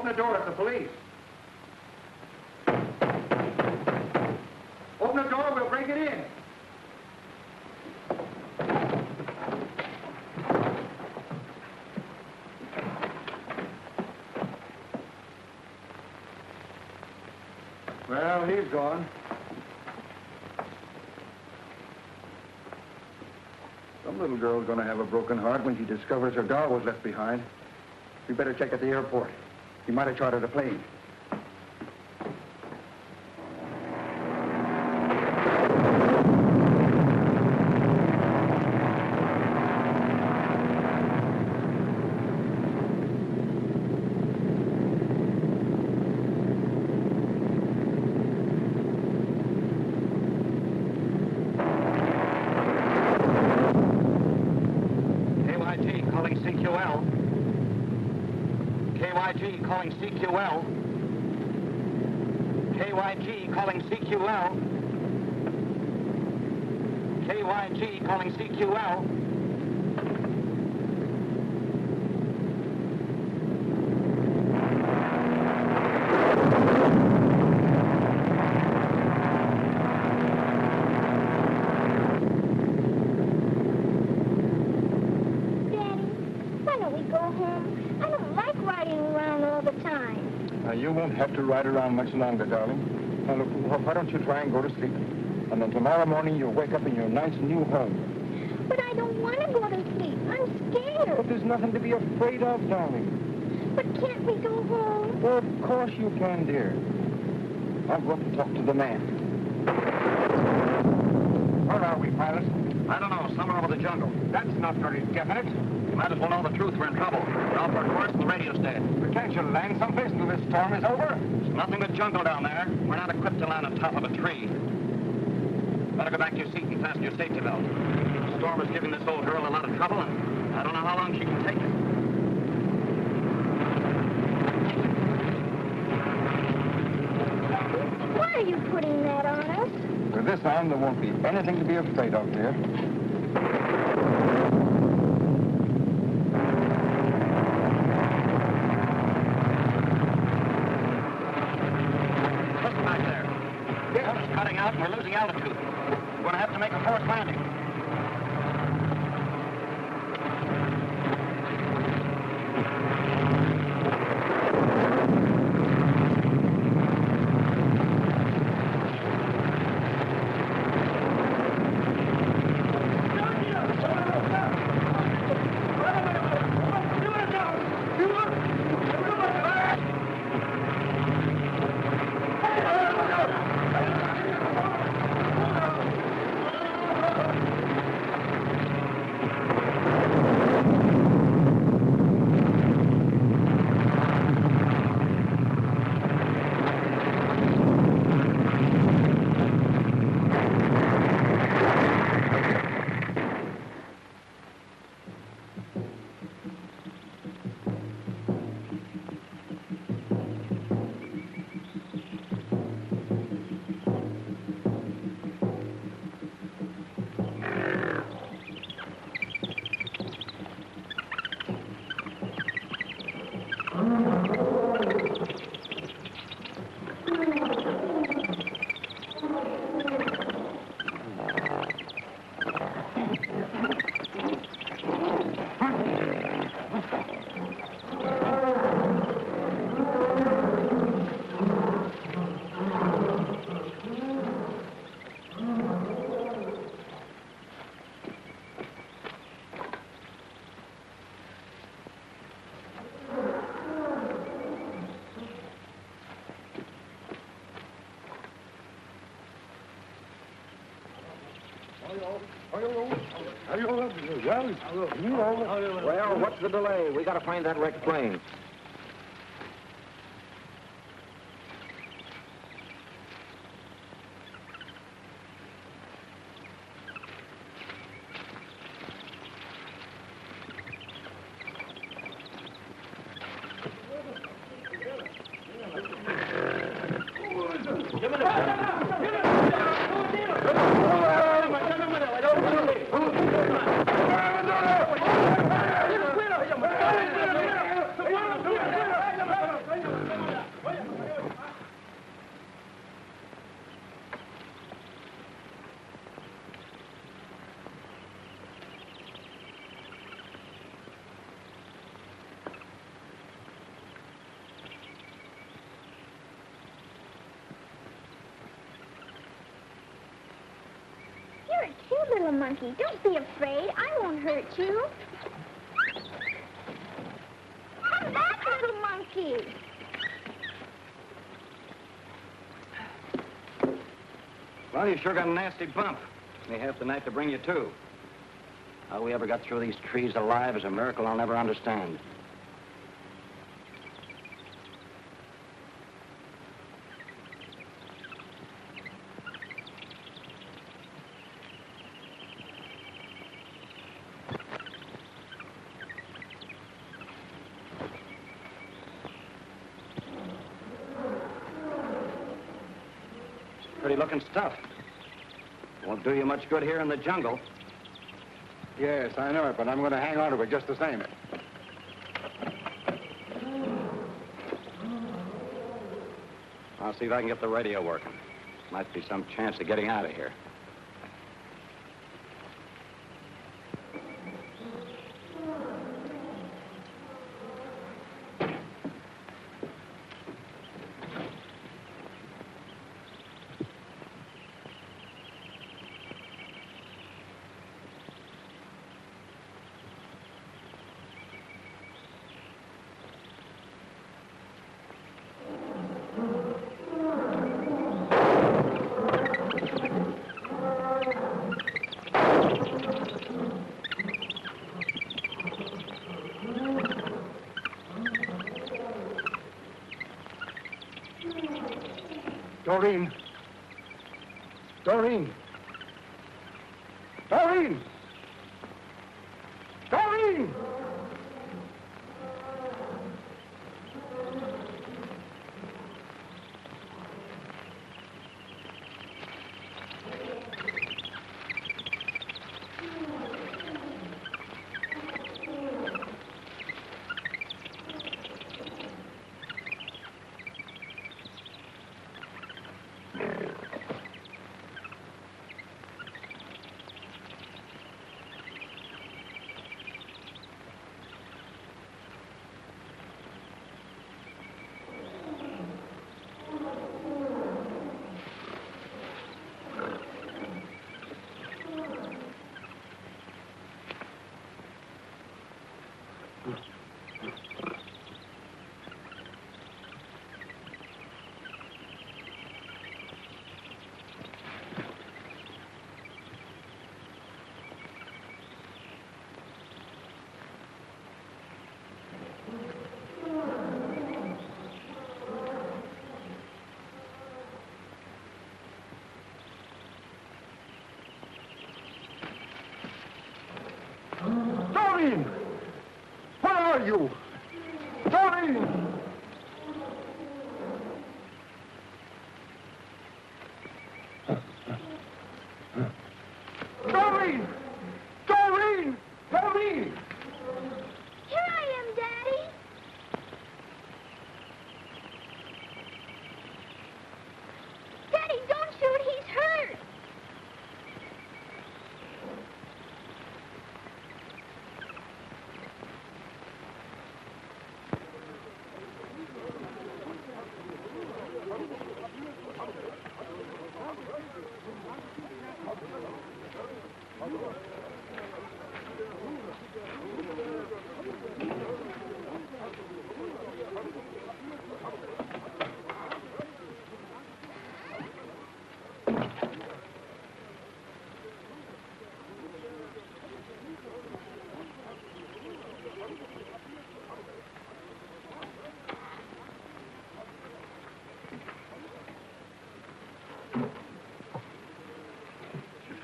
Open the door, it's the police. Open the door, we'll break it in. Well, he's gone. Some little girl's gonna have a broken heart when she discovers her doll was left behind. We better check at the airport. He might have chartered a plane. Calling CQL. KYG calling CQL. KYG calling CQL. You won't have to ride around much longer, darling. Now, look, why don't you try and go to sleep? And then tomorrow morning you'll wake up in your nice new home. But I don't want to go to sleep. I'm scared. But there's nothing to be afraid of, darling. But can't we go home? Well, of course you can, dear. I'll go up and talk to the man. Where are we, pilot? I don't know, somewhere over the jungle. That's not very definite. You might as well know the truth. We're in trouble. We're off our course and the radio's dead. But can't you land someplace until this storm is over? There's nothing but jungle down there. We're not equipped to land on top of a tree. Better go back to your seat and fasten your safety belt. The storm is giving this old girl a lot of trouble, and I don't know how long she can take it. Why are you putting that on us? With this on, there won't be anything to be afraid of, dear. Cutting out and we're losing altitude. We're going to have to make a forced landing. Well, what's the delay? We gotta find that wrecked plane. little monkey. Don't be afraid. I won't hurt you. Come back, little monkey. Well, you sure got a nasty bump. May have the night to bring you to. How we ever got through these trees alive is a miracle I'll never understand. Pretty-looking stuff. Won't do you much good here in the jungle. Yes, I know it, but I'm going to hang on to it just the same. I'll see if I can get the radio working. Might be some chance of getting out of here. Doreen! Doreen! Doreen! Doreen! Doreen! Where are you? Doreen! Doreen! Doreen! Doreen! Here I am, Daddy. Daddy, don't shoot. He's hurt.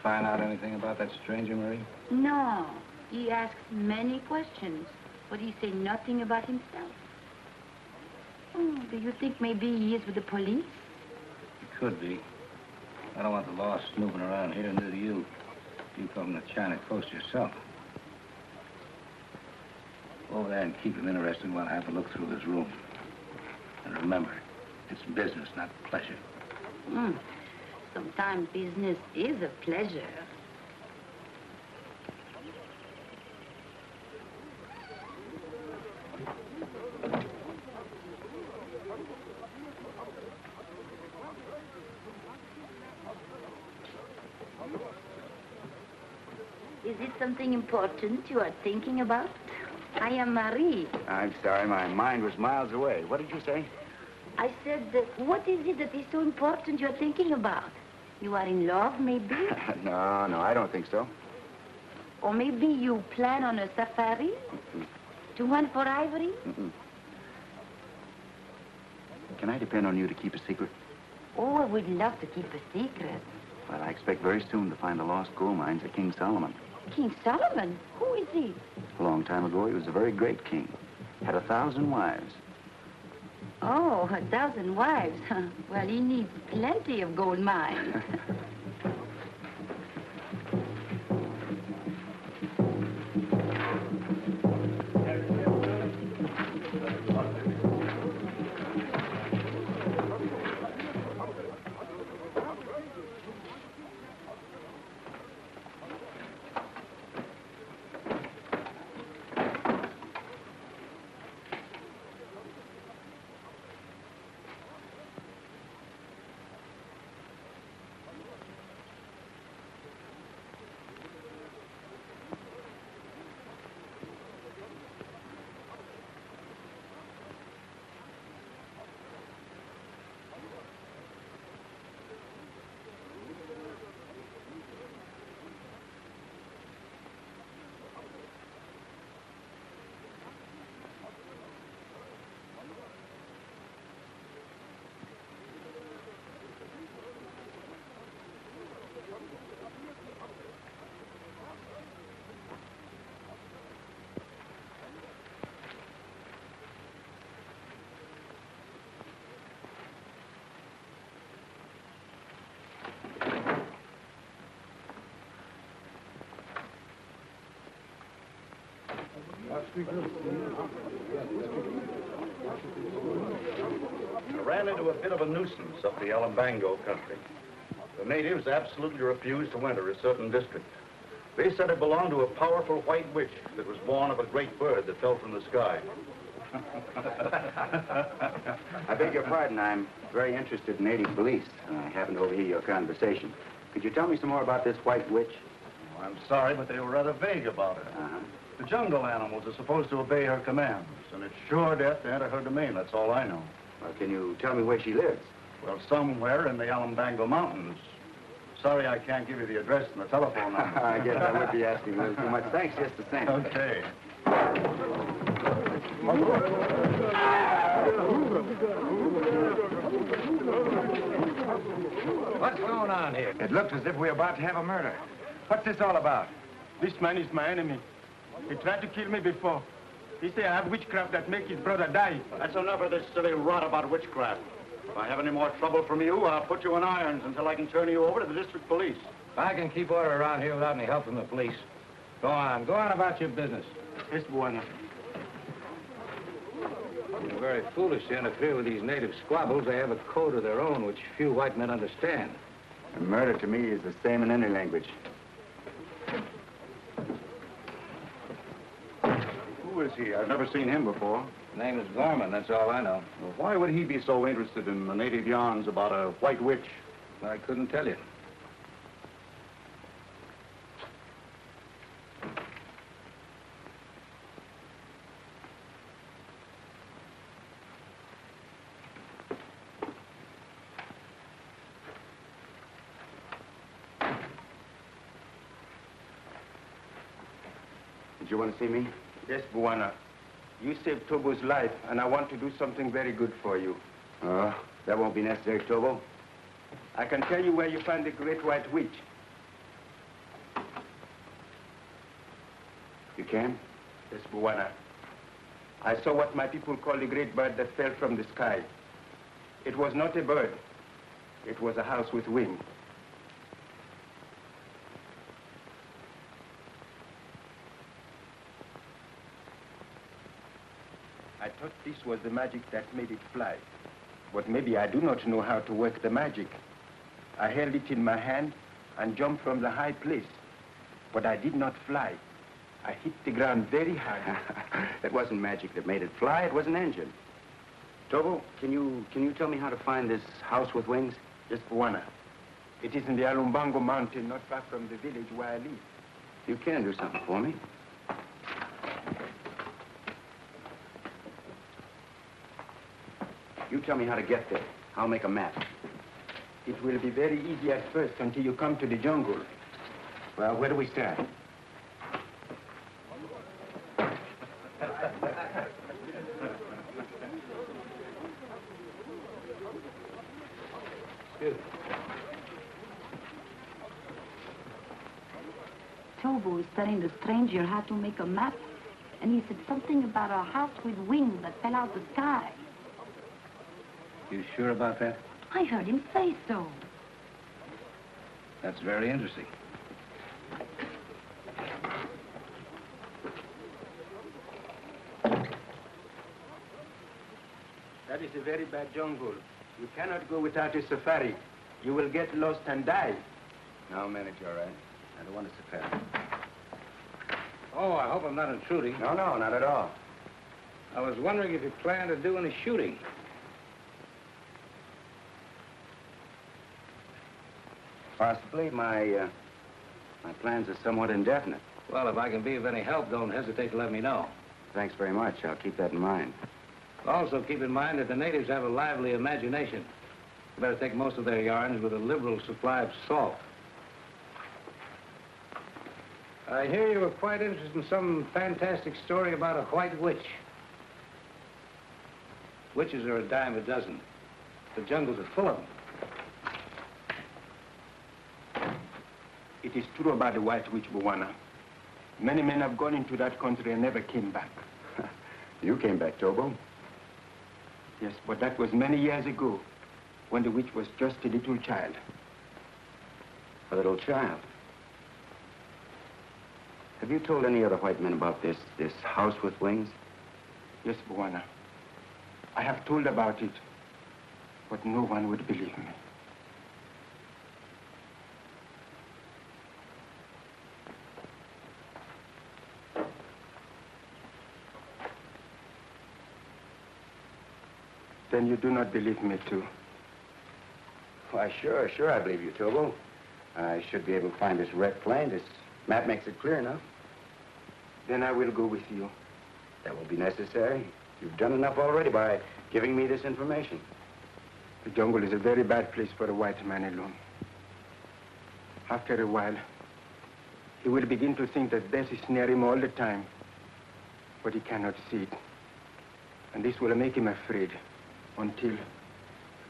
Find out anything about that stranger, Marie? No. He asks many questions, but he say nothing about himself. Oh, do you think maybe he is with the police? It could be. I don't want the law snooping around here, neither do you. You come from the China coast yourself. Go over there and keep him interested while I have a look through his room. And remember, it's business, not pleasure. Sometimes business is a pleasure. Is it something important you are thinking about? I am Marie. I'm sorry, my mind was miles away. What did you say? I said, what is it that is so important you're thinking about? You are in love, maybe? No, I don't think so. Or maybe you plan on a safari? To hunt for ivory? Can I depend on you to keep a secret? Oh, I would love to keep a secret. Well, I expect very soon to find the lost gold mines of King Solomon. King Solomon? Who is he? A long time ago, he was a very great king. Had 1,000 wives. Oh, 1,000 wives. Well, he needs plenty of gold mines. I ran into a bit of a nuisance up the Alambango country. The natives absolutely refused to enter a certain district. They said it belonged to a powerful white witch that was born of a great bird that fell from the sky. I beg your pardon. I'm very interested in native beliefs. I happened to overhear your conversation. Could you tell me some more about this white witch? Oh, I'm sorry, but they were rather vague about it. The jungle animals are supposed to obey her commands, and it's sure death to enter her domain. That's all I know. Well, can you tell me where she lives? Well, somewhere in the Alambango Mountains. Sorry I can't give you the address and the telephone number. I guess I would be asking a little too much. Thanks just the same. Okay. What's going on here? It looks as if we're about to have a murder. What's this all about? This man is my enemy. He tried to kill me before. He said I have witchcraft that make his brother die. That's enough of this silly rot about witchcraft. If I have any more trouble from you, I'll put you in irons until I can turn you over to the district police. I can keep order around here without any help from the police. Go on about your business. Yes, Buana. You're very foolish to interfere with these native squabbles. They have a code of their own which few white men understand. And murder to me is the same in any language. Who is he? I've never seen him before. His name is Gorman, that's all I know. Well, why would he be so interested in the native yarns about a white witch? I couldn't tell you. Did you want to see me? Yes, Buana. You saved Tobo's life, and I want to do something very good for you. That won't be necessary, Tobo. I can tell you where you find the great white witch. You can? Yes, Buana. I saw what my people call the great bird that fell from the sky. It was not a bird. It was a house with wings. I thought this was the magic that made it fly. But maybe I do not know how to work the magic. I held it in my hand and jumped from the high place. But I did not fly. I hit the ground very hard. It wasn't magic that made it fly. It was an engine. Tobo, can you tell me how to find this house with wings? Yes, Buana. It is in the Alumbango mountain, not far from the village where I live. You can do something for me. You tell me how to get there. I'll make a map. It will be very easy at first until you come to the jungle. Well, where do we start? Tobo was telling the stranger how to make a map, and he said something about a house with wings that fell out the sky. You sure about that? I heard him say so. That's very interesting. That is a very bad jungle. You cannot go without a safari. You will get lost and die. No, manage all right. I don't want to safari. Oh, I hope I'm not intruding. No, not at all. I was wondering if you plan to do any shooting. Possibly. My plans are somewhat indefinite. Well, if I can be of any help, don't hesitate to let me know. Thanks very much. I'll keep that in mind. Also, keep in mind that the natives have a lively imagination. You better take most of their yarns with a liberal supply of salt. I hear you were quite interested in some fantastic story about a white witch. Witches are a dime a dozen. The jungles are full of them. It is true about the White Witch, Bwana. Many men have gone into that country and never came back. You came back, Tobo. Yes, but that was many years ago, when the witch was just a little child. A little child. Have you told any other white men about this house with wings? Yes, Bwana. I have told about it, but no one would believe me. Then you do not believe me, too. Why, sure, I believe you, Tobo. I should be able to find this wrecked plane. This map makes it clear enough. Then I will go with you. That will be necessary. You've done enough already by giving me this information. The jungle is a very bad place for a white man alone. After a while, he will begin to think that death is near him all the time, but he cannot see it. And this will make him afraid until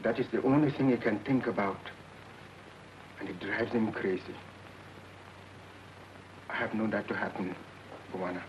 that is the only thing he can think about. And it drives him crazy. I have known that to happen, Bwana.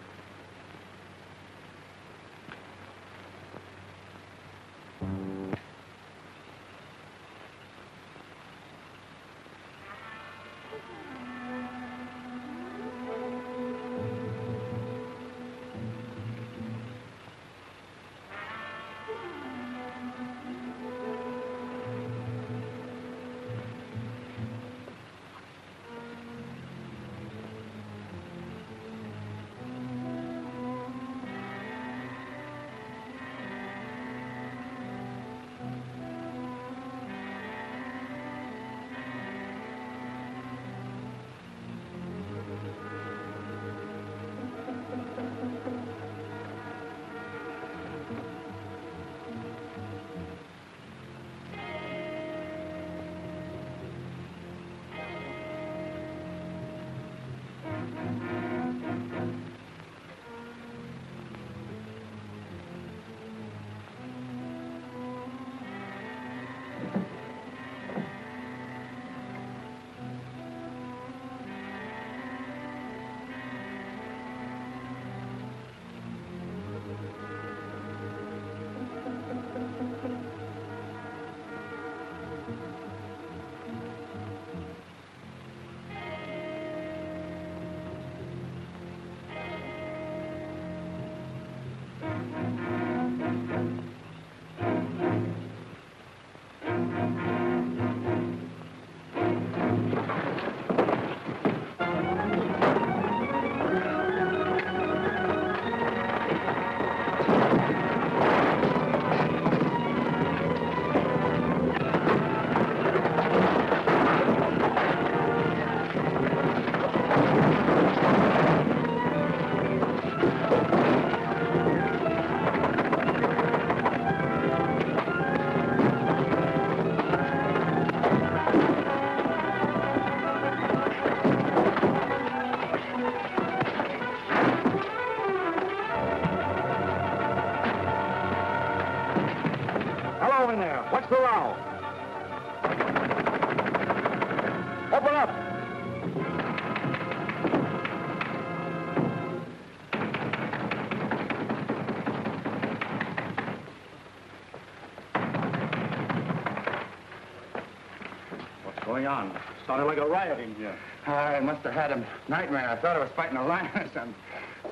going on? Sounded like a riot in here. I must have had a nightmare. I thought I was fighting a lioness. I'm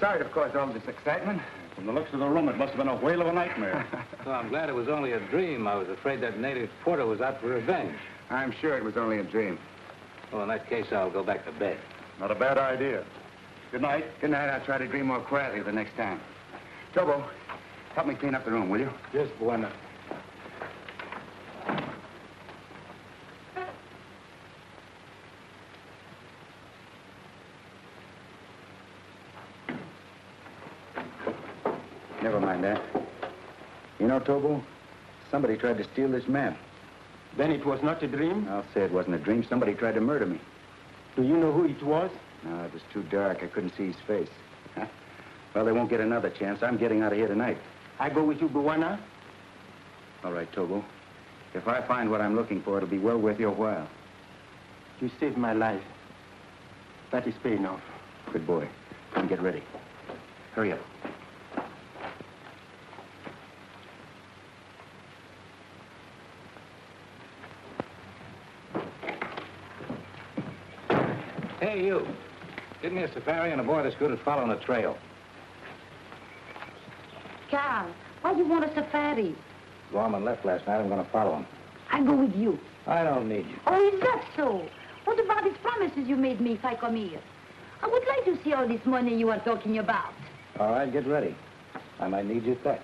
sorry to cause all this excitement. From the looks of the room, it must have been a whale of a nightmare. Well, I'm glad it was only a dream. I was afraid that native porter was out for revenge. I'm sure it was only a dream. Well, in that case, I'll go back to bed. Not a bad idea. Good night. Good night. I'll try to dream more quietly the next time. Tobo, help me clean up the room, will you? Yes, Buana. Never mind that. You know, Tobo, somebody tried to steal this map. Then it was not a dream? I'll say it wasn't a dream. Somebody tried to murder me. Do you know who it was? No, it was too dark. I couldn't see his face. Well, they won't get another chance. I'm getting out of here tonight. I go with you, Buana? All right, Tobo. If I find what I'm looking for, it'll be well worth your while. You saved my life. That is paying off. Good boy. Come get ready. Hurry up. Hey, you. Give me a safari and a boy that's good at following a trail. Carl, why you want a safari? Gorman left last night. I'm going to follow him. I go with you. I don't need you. Oh, is that so? What about these promises you made me if I come here? I would like to see all this money you are talking about. All right, get ready. I might need you back.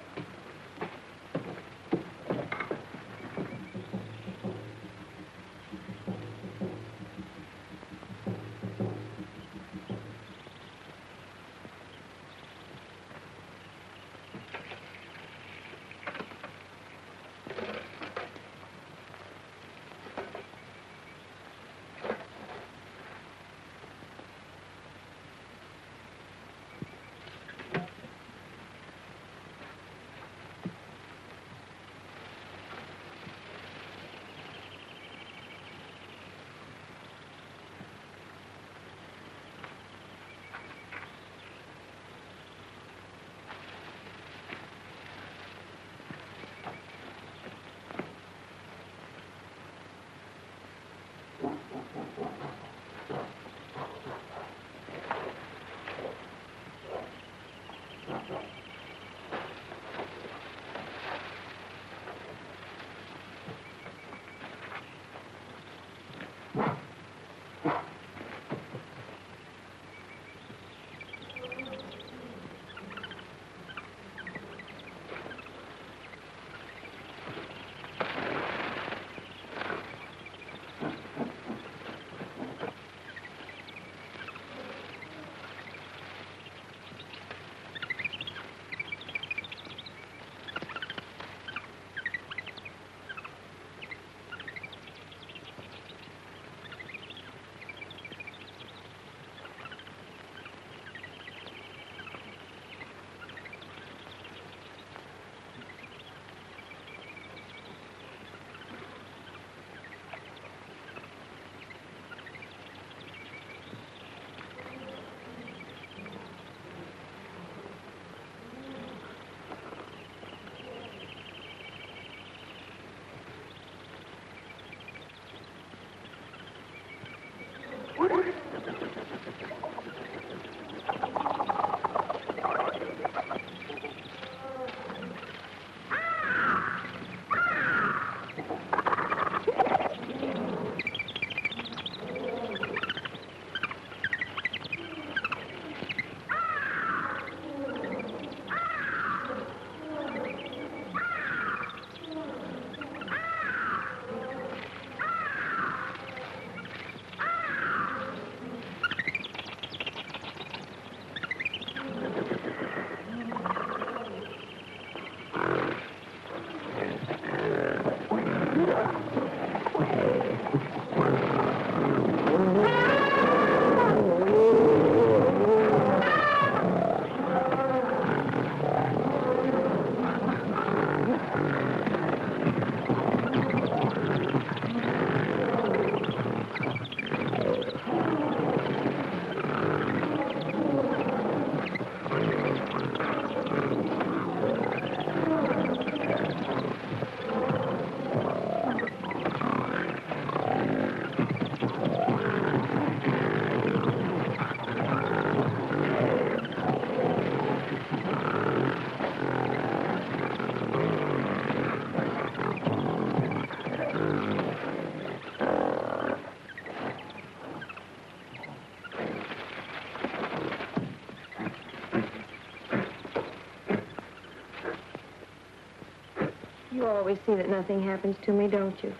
always see that nothing happens to me, don't you?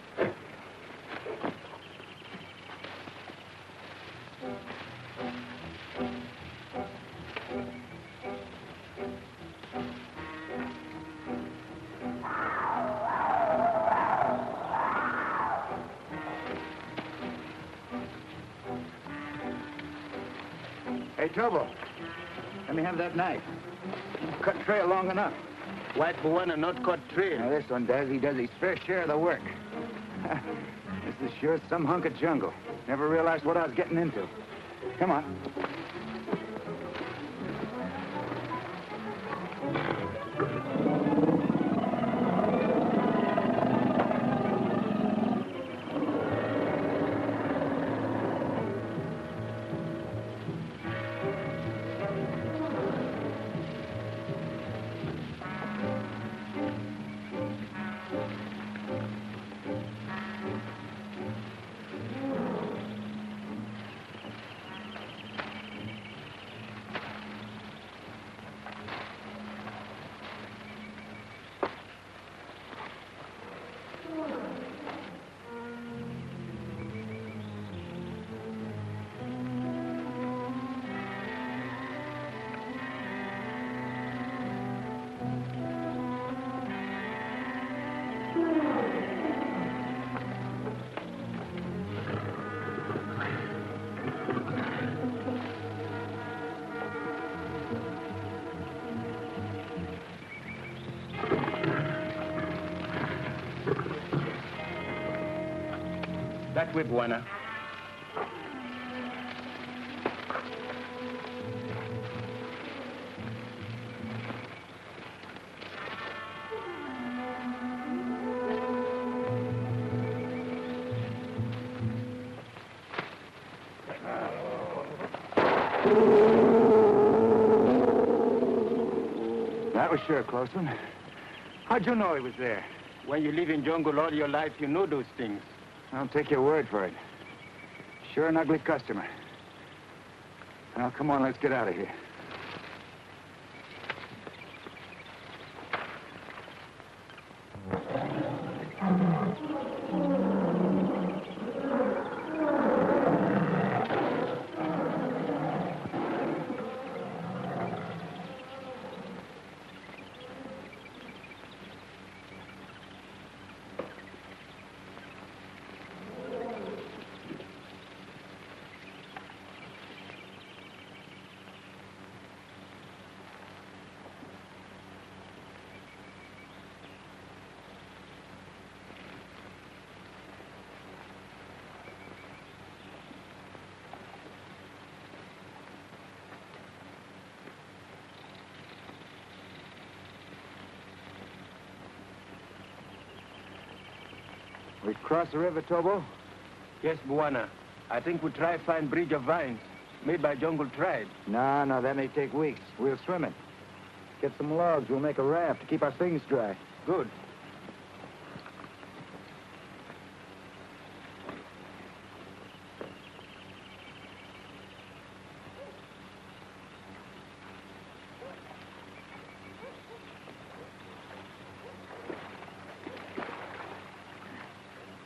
Hey, Tobo, let me have that knife. Cut trail long enough. White Buwana not cut trail. Now, this one does. He does his fair share of the work. This is sure some hunk of jungle. Never realized what I was getting into. Come on. That way, Buwana. That was sure a close one. How'd you know he was there? When you live in jungle all your life, you know those things. I'll take your word for it. Sure an ugly customer. Now, come on, let's get out of here. We cross the river, Tobo? Yes, Buwana. I think we try find bridge of vines made by jungle tribe. No, that may take weeks. We'll swim it. Get some logs. We'll make a raft to keep our things dry. Good.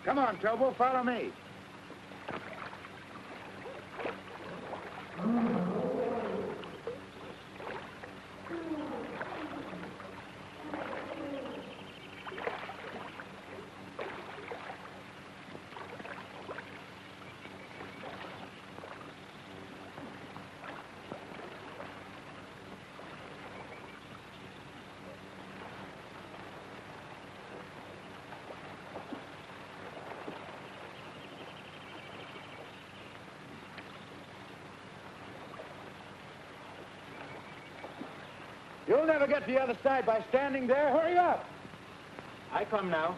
Come on, Tobo, follow me. You'll never get to the other side by standing there. Hurry up. I come now.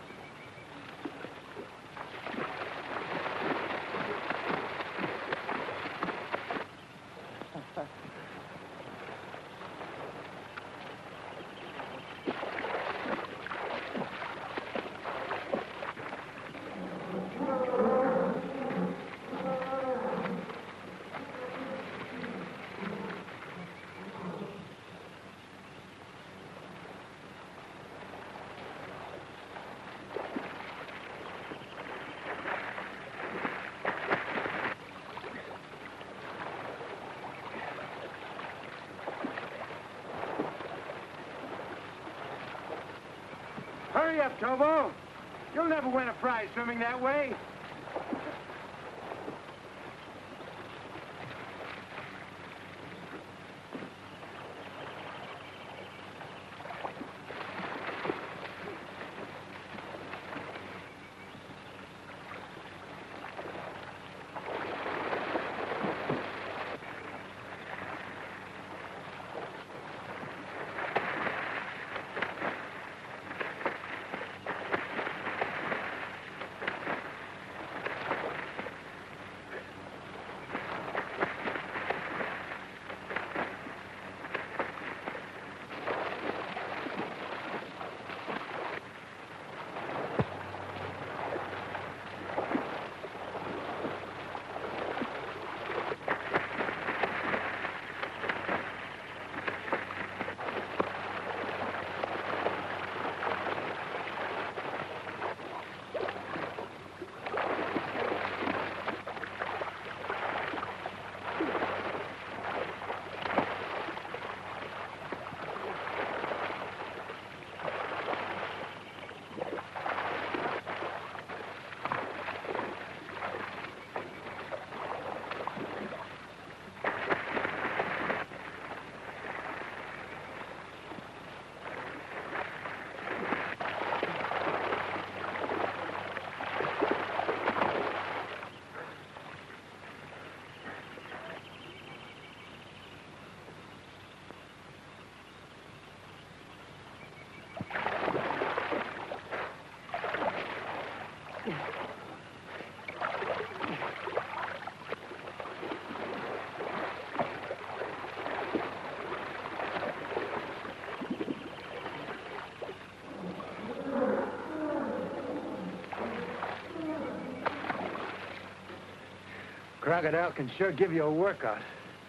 Hurry up, Tobo. You'll never win a prize swimming that way. Crocodile can sure give you a workout.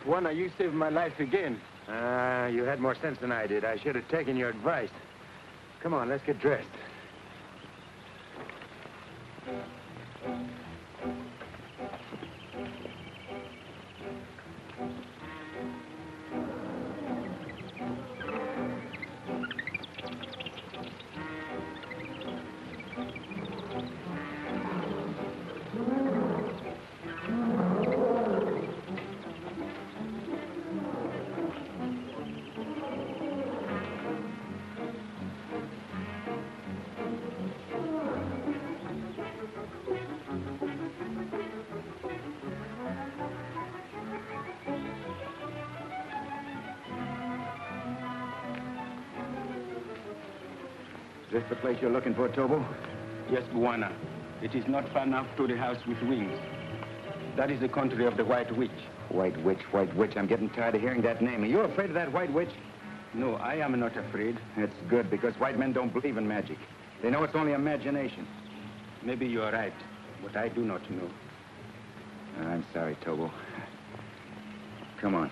Juana, you saved my life again. You had more sense than I did. I should have taken your advice. Come on, let's get dressed. Is this the place you're looking for, Tobo? Yes, Buana. It is not far enough to the house with wings. That is the country of the White Witch. White Witch, White Witch. I'm getting tired of hearing that name. Are you afraid of that White Witch? No, I am not afraid. That's good, because white men don't believe in magic. They know it's only imagination. Maybe you are right, but I do not know. I'm sorry, Tobo. Come on.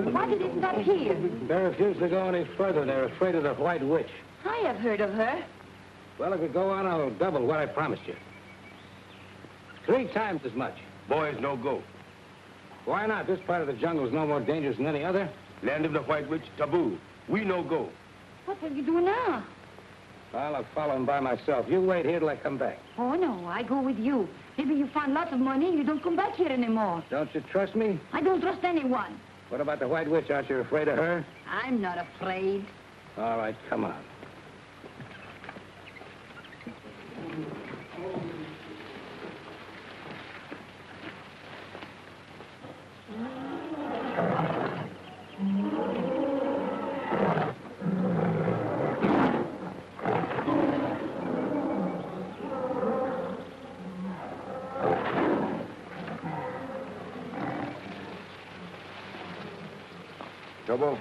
Why did it stop here? They refuse to go any further. They're afraid of the White Witch. I have heard of her. Well, if we go on, I'll double what I promised you. 3 times as much. Boys, no go. Why not? This part of the jungle is no more dangerous than any other. Land of the White Witch, taboo. We no go. What will you do now? Well, I'll follow him by myself. You wait here till I come back. Oh, no, I go with you. Maybe you find lots of money and you don't come back here anymore. Don't you trust me? I don't trust anyone. What about the White Witch? Aren't you afraid of her? I'm not afraid. All right, come on. Tobo,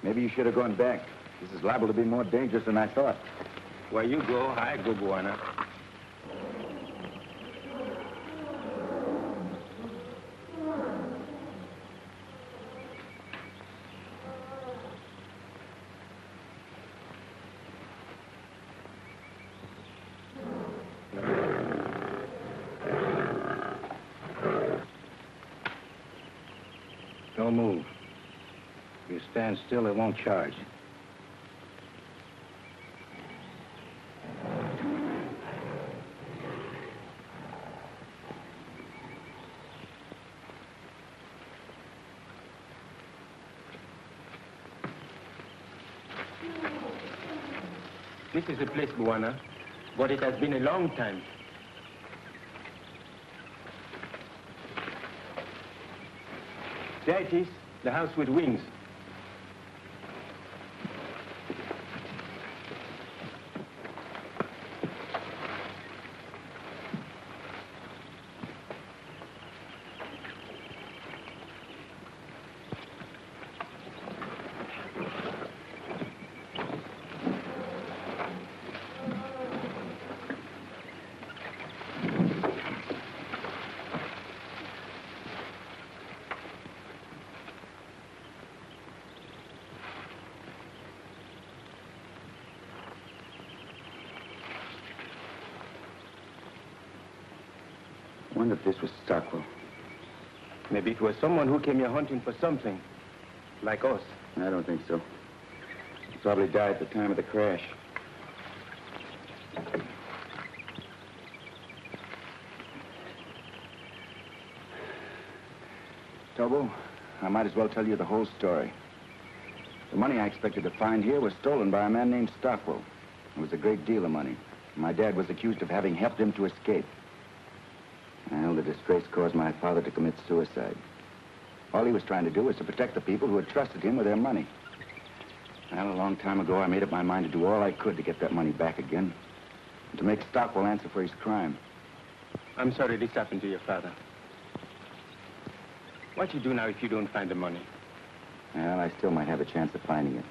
maybe you should have gone back. This is liable to be more dangerous than I thought. Where you go, I go, Buana. Don't move. If you stand still, it won't charge. This is the place, Buana, but it has been a long time. There it is, the house with wings. I wonder if this was Stockwell. Maybe it was someone who came here hunting for something, like us. I don't think so. He probably died at the time of the crash. Tobo, I might as well tell you the whole story. The money I expected to find here was stolen by a man named Stockwell. It was a great deal of money. My dad was accused of having helped him to escape. Well, the disgrace caused my father to commit suicide. All he was trying to do was to protect the people who had trusted him with their money. Well, a long time ago, I made up my mind to do all I could to get that money back again, and to make Stockwell answer for his crime. I'm sorry this happened to your father. What you do now if you don't find the money? Well, I still might have a chance of finding it.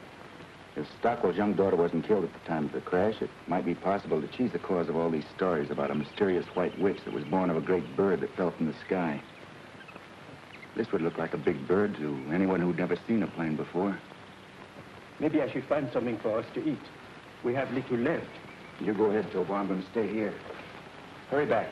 If Stockwell's young daughter wasn't killed at the time of the crash, it might be possible that she's the cause of all these stories about a mysterious white witch that was born of a great bird that fell from the sky. This would look like a big bird to anyone who'd never seen a plane before. Maybe I should find something for us to eat. We have little left. You go ahead, Tobo. I'm going to stay here. Hurry back.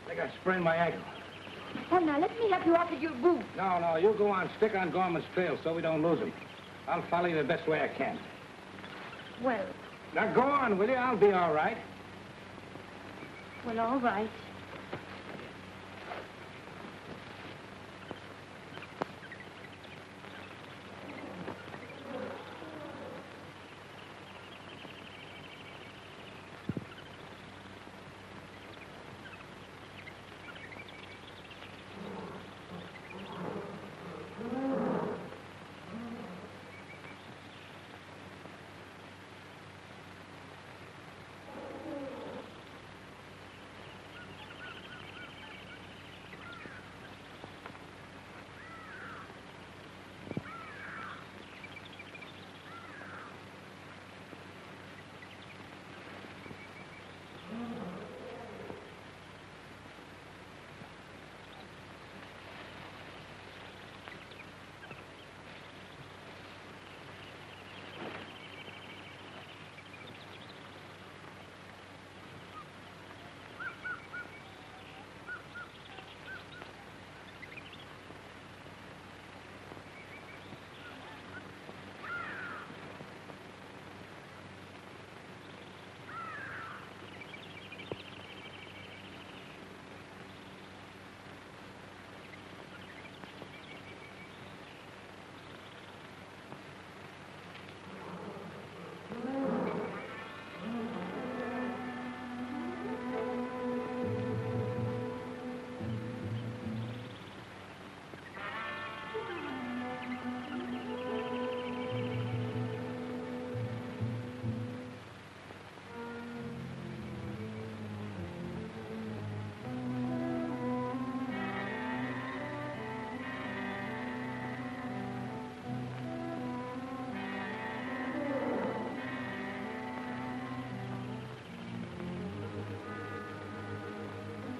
I think I sprained my ankle. Oh, now, let me help you off with your boots. No, you go on. Stick on Gorman's trail so we don't lose him. I'll follow you the best way I can. Well, Now, go on, will you? I'll be all right. well, all right.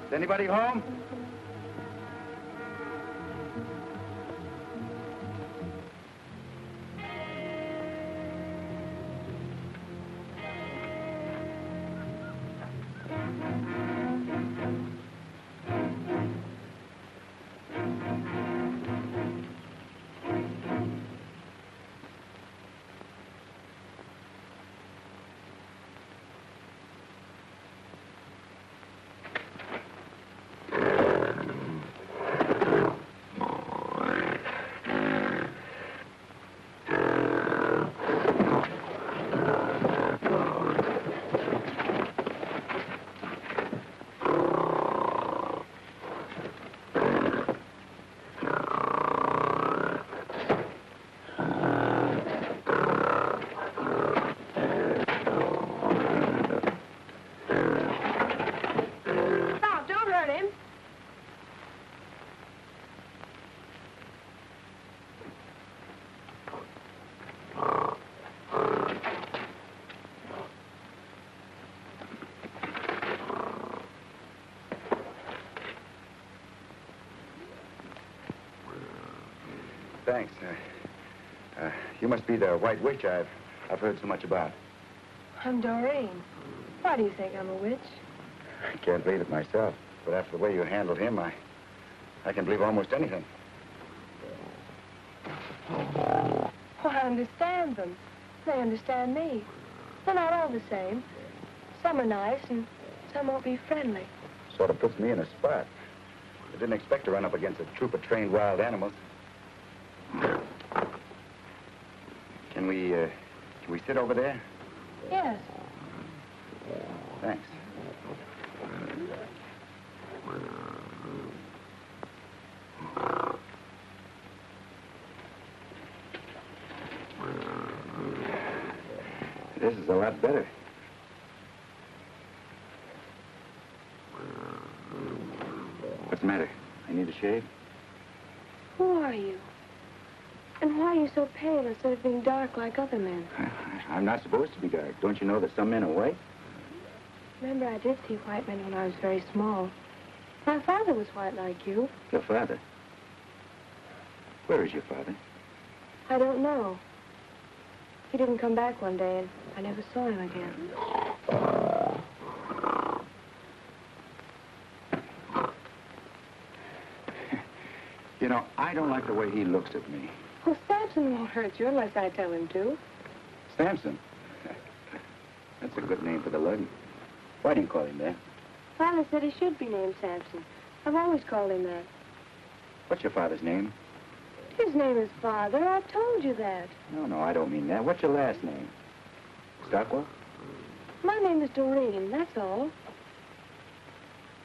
Is anybody home? Stop, don't hurt him. Thanks. You must be the White Witch I've heard so much about. I'm Doreen. Why do you think I'm a witch? I can't believe it myself, but after the way you handled him, I can believe almost anything. Well, I understand them. They understand me. They're not all the same. Some are nice and some won't be friendly. Sort of puts me in a spot. I didn't expect to run up against a troop of trained wild animals. Can we sit over there? Yes. Thanks. This is a lot better. What's the matter? I need a shave? Who are you? And why are you so pale instead of being dark like other men? I'm not supposed to be dark. Don't you know that some men are white? Remember, I did see white men when I was very small. My father was white like you. Your father? Where is your father? I don't know. He didn't come back one day, and I never saw him again. You know, I don't like the way he looks at me. Well, Samson won't hurt you unless I tell him to. Samson? That's a good name for the lug. Why do you call him that? Father said he should be named Samson. I've always called him that. What's your father's name? His name is Father. I told you that. No, I don't mean that. What's your last name? Stockwell? My name is Doreen, that's all.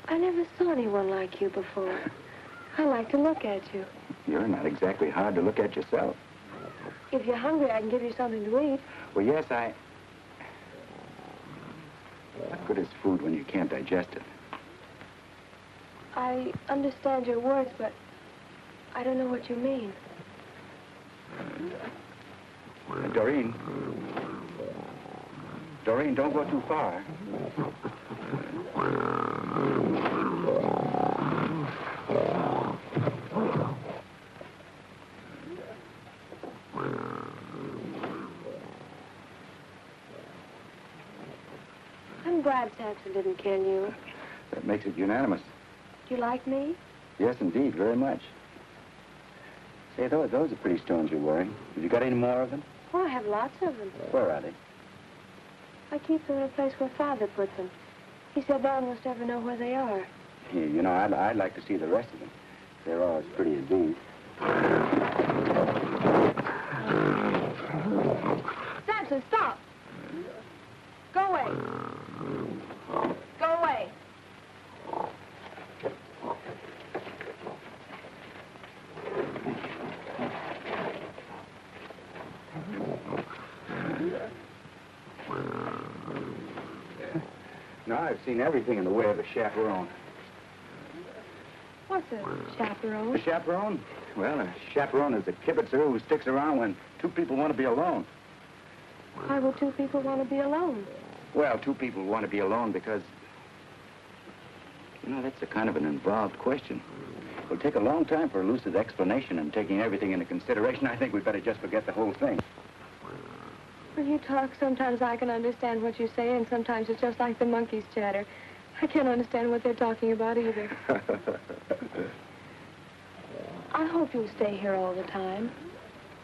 I never saw anyone like you before. I like to look at you. You're not exactly hard to look at yourself. If you're hungry, I can give you something to eat. Well, yes, What good is food when you can't digest it? I understand your words, but I don't know what you mean. Doreen. Doreen, don't go too far. I'm glad Samson didn't kill you. That makes it unanimous. You like me? Yes, indeed, very much. Say, those are pretty stones you're wearing. Have you got any more of them? Oh, I have lots of them. Where are they? I keep them in a place where Father put them. He said no one must ever know where they are. Yeah, you know, I'd like to see the rest of them. They're all as pretty as these. Samson, stop! Go away. Go away. No, I've seen everything in the way of a chaperone. What's a chaperone? A chaperone? Well, a chaperone is a kibitzer who sticks around when two people want to be alone. Why would two people want to be alone? Well, two people want to be alone because... You know, that's a kind of an involved question. It'll take a long time for a lucid explanation, and taking everything into consideration, I think we'd better just forget the whole thing. When you talk, sometimes I can understand what you say, and sometimes it's just like the monkeys chatter. I can't understand what they're talking about either. I hope you'll stay here all the time.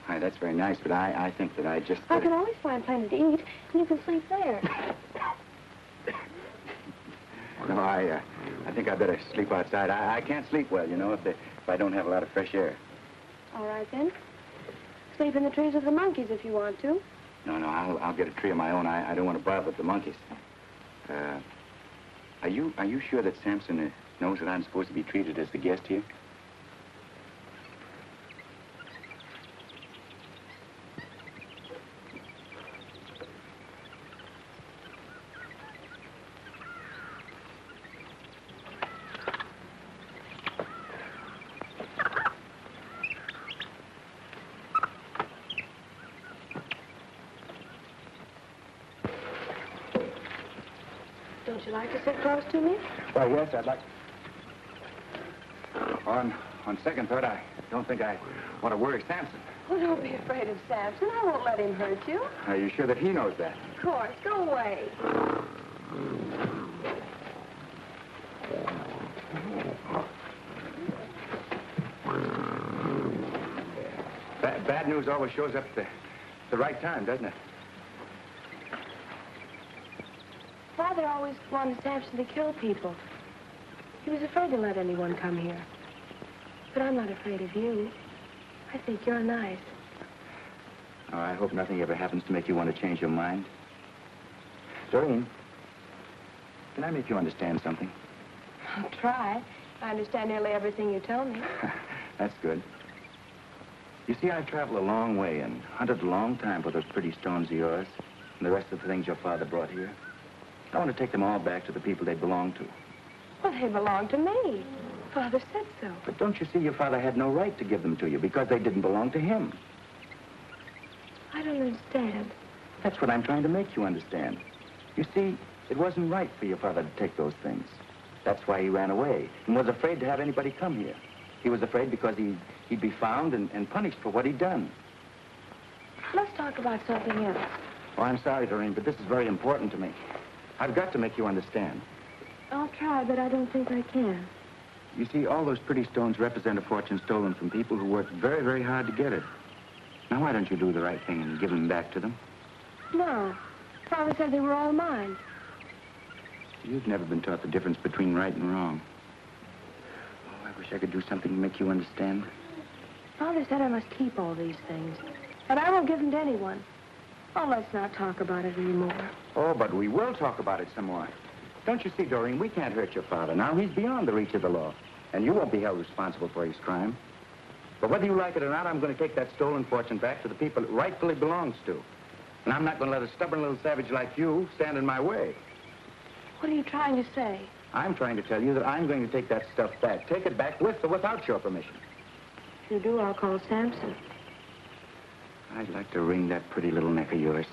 Hi, that's very nice, but I think that I just... I can always find plenty to eat, and you can sleep there. No, I think I better sleep outside. I can't sleep well, you know, if I don't have a lot of fresh air. All right, then. Sleep in the trees with the monkeys if you want to. No, I'll get a tree of my own. I don't want to bother with the monkeys. Are you sure that Samson knows that I'm supposed to be treated as the guest here? Don't you like to sit close to me? Well, yes, I'd like... On second thought, I don't think I want to worry Samson. Well, don't be afraid of Samson. I won't let him hurt you. Are you sure that he knows that? Of course. Go away. Bad news always shows up at the right time, doesn't it? Father always wanted Samson to kill people. He was afraid to let anyone come here. But I'm not afraid of you. I think you're nice. Oh, I hope nothing ever happens to make you want to change your mind. Doreen, can I make you understand something? I'll try. I understand nearly everything you tell me. That's good. You see, I've traveled a long way and hunted a long time for those pretty stones of yours and the rest of the things your father brought here. I want to take them all back to the people they belong to. Well, they belong to me. Father said so. But don't you see, your father had no right to give them to you because they didn't belong to him. I don't understand. That's what I'm trying to make you understand. You see, it wasn't right for your father to take those things. That's why he ran away and was afraid to have anybody come here. He was afraid because he'd be found and punished for what he'd done. Let's talk about something else. Oh, I'm sorry, Doreen, but this is very important to me. I've got to make you understand. I'll try, but I don't think I can. You see, all those pretty stones represent a fortune stolen from people who worked very, very hard to get it. Now, why don't you do the right thing and give them back to them? No. Father said they were all mine. You've never been taught the difference between right and wrong. Oh, I wish I could do something to make you understand. Father said I must keep all these things. But I won't give them to anyone. Oh, let's not talk about it anymore. Oh, but we will talk about it some more. Don't you see, Doreen, we can't hurt your father now. He's beyond the reach of the law. And you won't be held responsible for his crime. But whether you like it or not, I'm going to take that stolen fortune back to the people it rightfully belongs to. And I'm not going to let a stubborn little savage like you stand in my way. What are you trying to say? I'm trying to tell you that I'm going to take that stuff back. Take it back with or without your permission. If you do, I'll call Samson. I'd like to wring that pretty little neck of yours.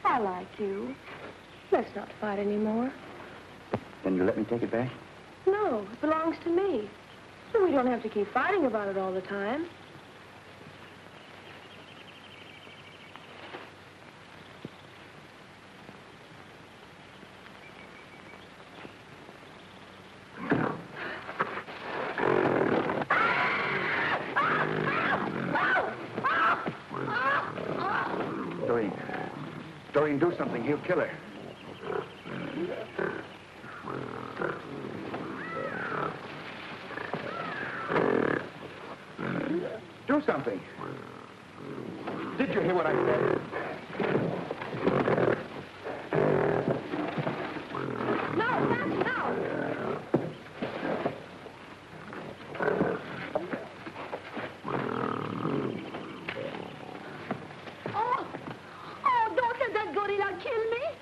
I like you. Let's not fight anymore. Then you let me take it back? No, it belongs to me. So we don't have to keep fighting about it all the time. Doreen, do something. He'll kill her. Do something. Did you hear what I said?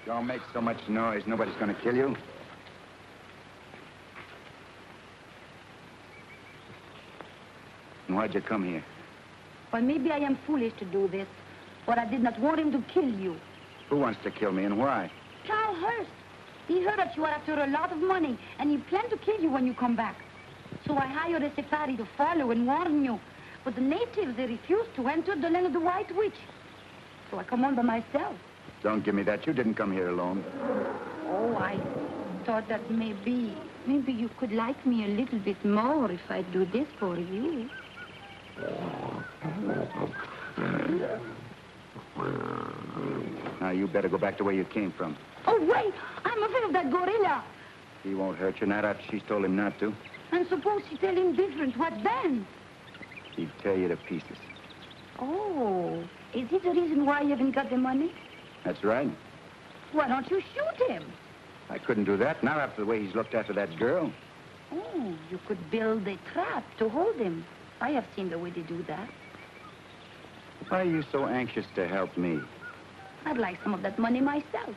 Don't make so much noise. Nobody's going to kill you. And why'd you come here? Well, maybe I am foolish to do this, but I did not want him to kill you. Who wants to kill me and why? Charles Hurst. He heard that you are after a lot of money, and he planned to kill you when you come back. So I hired a safari to follow and warn you. But the natives, they refused to enter the land of the White Witch. So I come on by myself. Don't give me that. You didn't come here alone. Oh, I thought that maybe you could like me a little bit more if I do this for you. Now, you better go back to where you came from. Oh, wait! I'm afraid of that gorilla. He won't hurt you, not after she's told him not to. And suppose she tell him different, what then? He'd tear you to pieces. Oh, is it the reason why you haven't got the money? That's right. Why don't you shoot him? I couldn't do that, not after the way he's looked after that girl. Oh, you could build a trap to hold him. I have seen the way they do that. Why are you so anxious to help me? I'd like some of that money myself.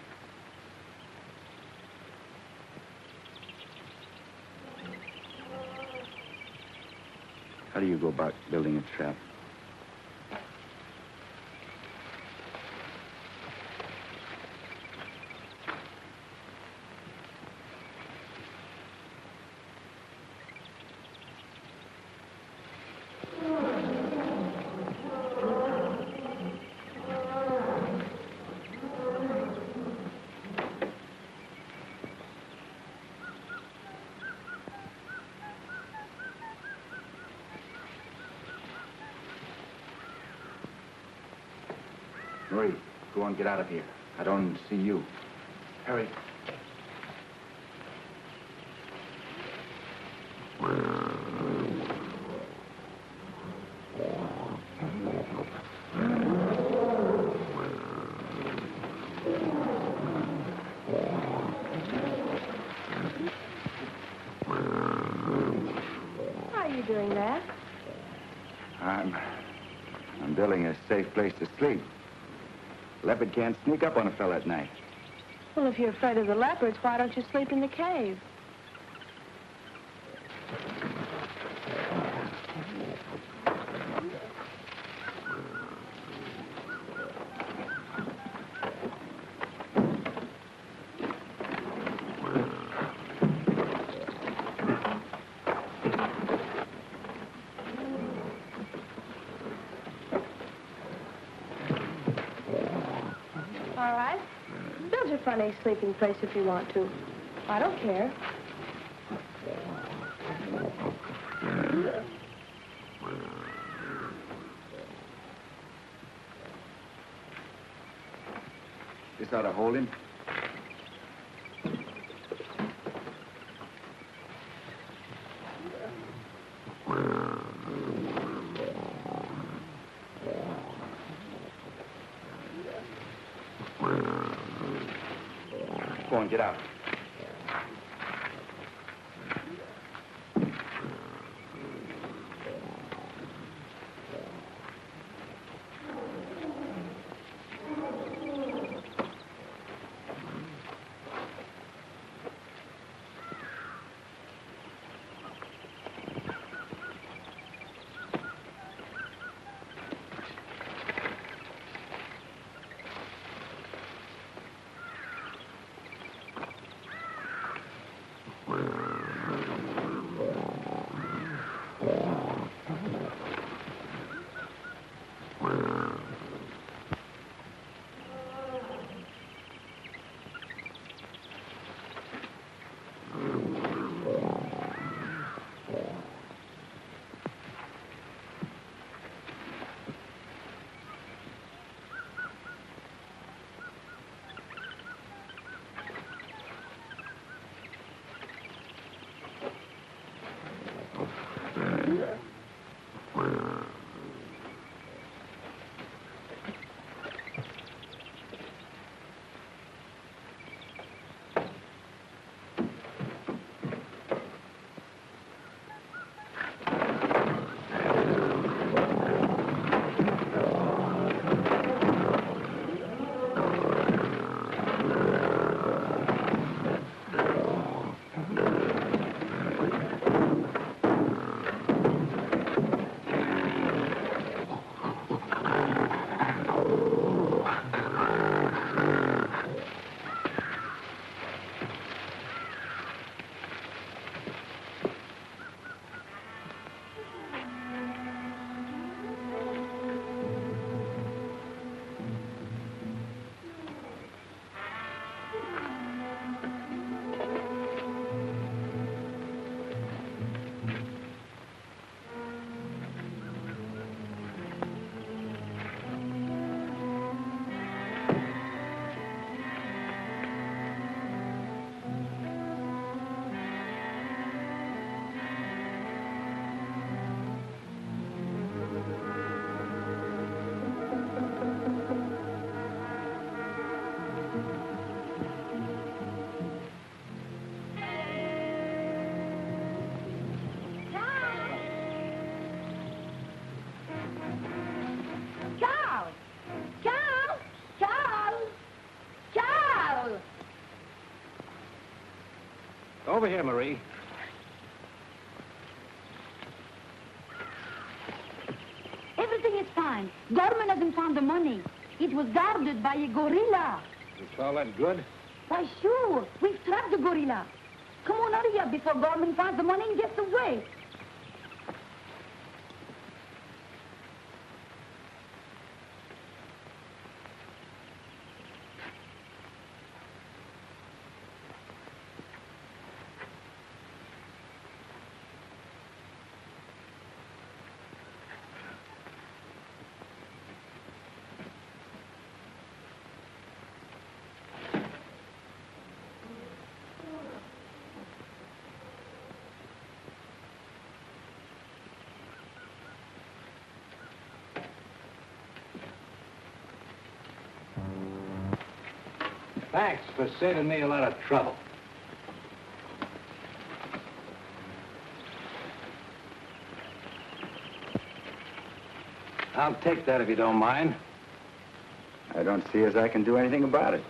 How do you go about building a trap? Hurry. Go on, get out of here. I don't see you. Hurry. Why are you doing that? I'm building a safe place to sleep. Leopard can't sneak up on a fella at night. Well, if you're afraid of the leopards, why don't you sleep in the cave? All right. front A sleeping place if you want to. I don't care. This ought to hold him. Go on, get out. Over here, Marie. Everything is fine. Gorman hasn't found the money. It was guarded by a gorilla. Is all that good? Why, sure. We've trapped the gorilla. Come on, hurry up before Gorman finds the money and gets away. Thanks for saving me a lot of trouble. I'll take that if you don't mind. I don't see as I can do anything about it.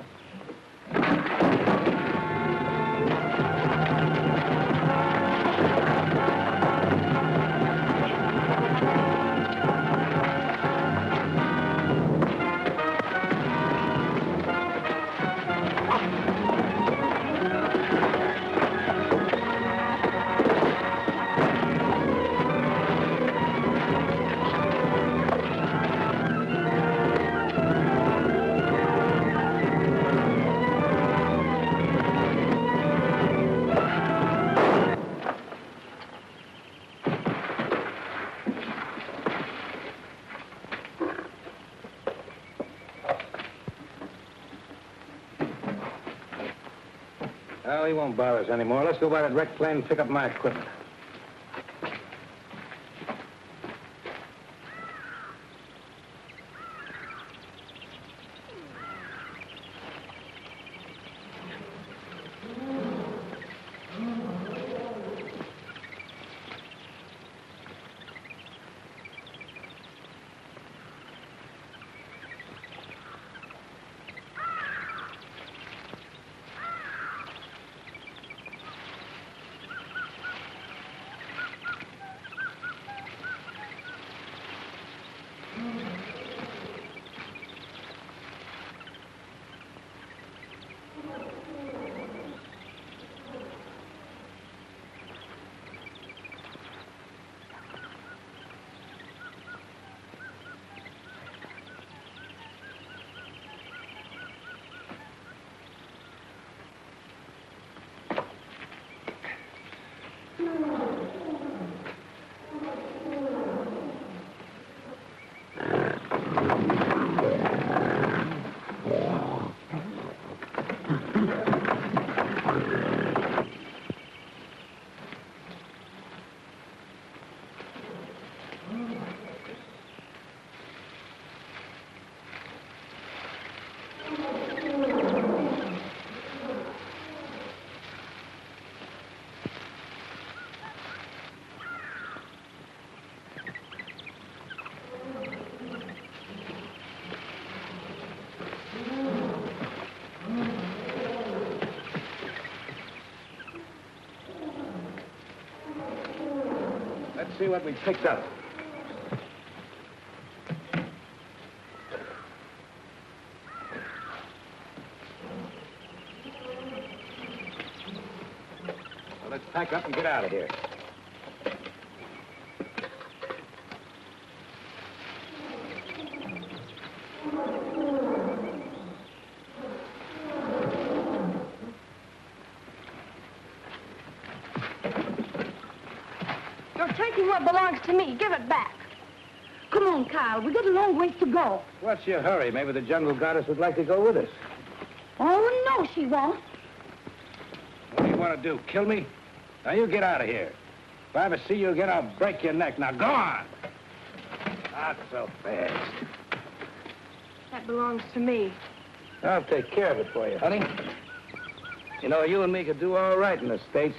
Well, he won't bother us anymore. Let's go by that wrecked plane and pick up my equipment. Let's see what we picked up. Well, let's pack up and get out of here. You're taking what belongs to me. Give it back. Come on, Kyle. We got a long ways to go. What's your hurry? Maybe the jungle goddess would like to go with us. Oh, no, she won't. What do you want to do, kill me? Now, you get out of here. If I ever see you again, I'll break your neck. Now, go on. Not so fast. That belongs to me. I'll take care of it for you, honey. You know, you and me could do all right in the States.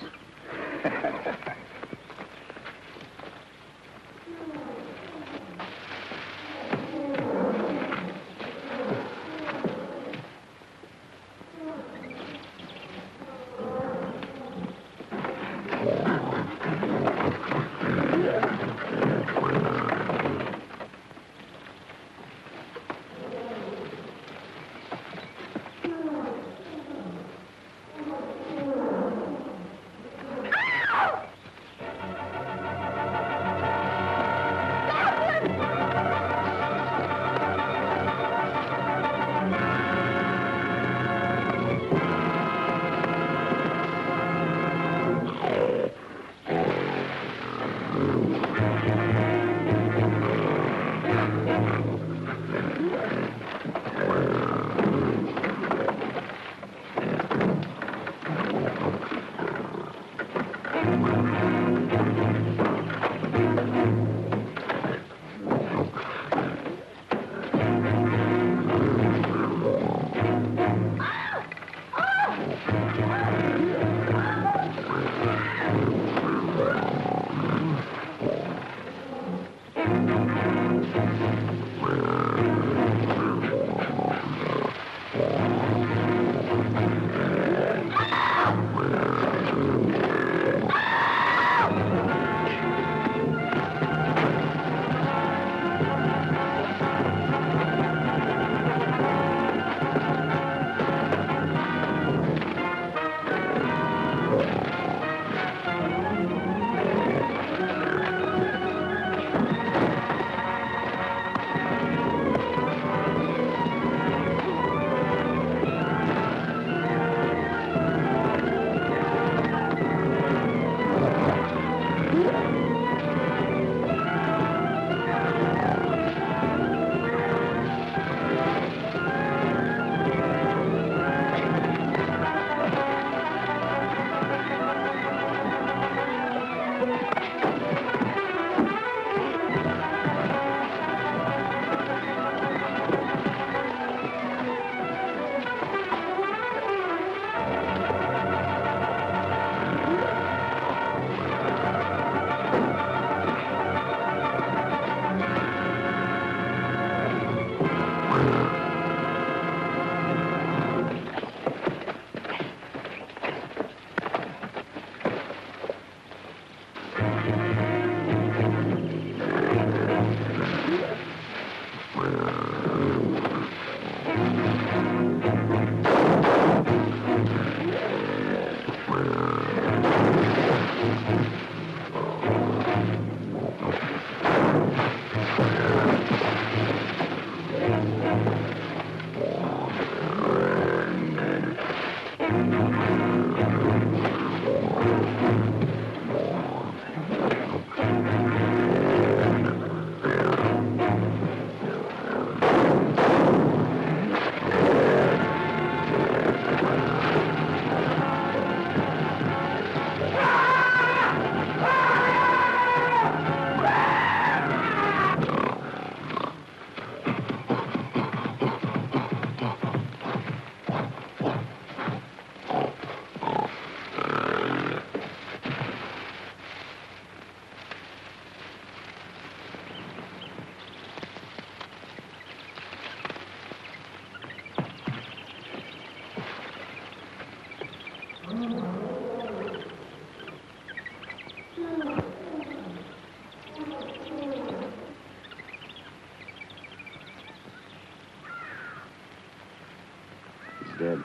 dead.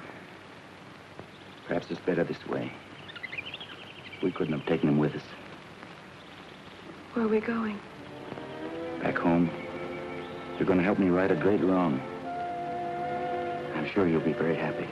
Perhaps it's better this way. We couldn't have taken him with us. Where are we going? Back home. You're going to help me right a great wrong. I'm sure you'll be very happy.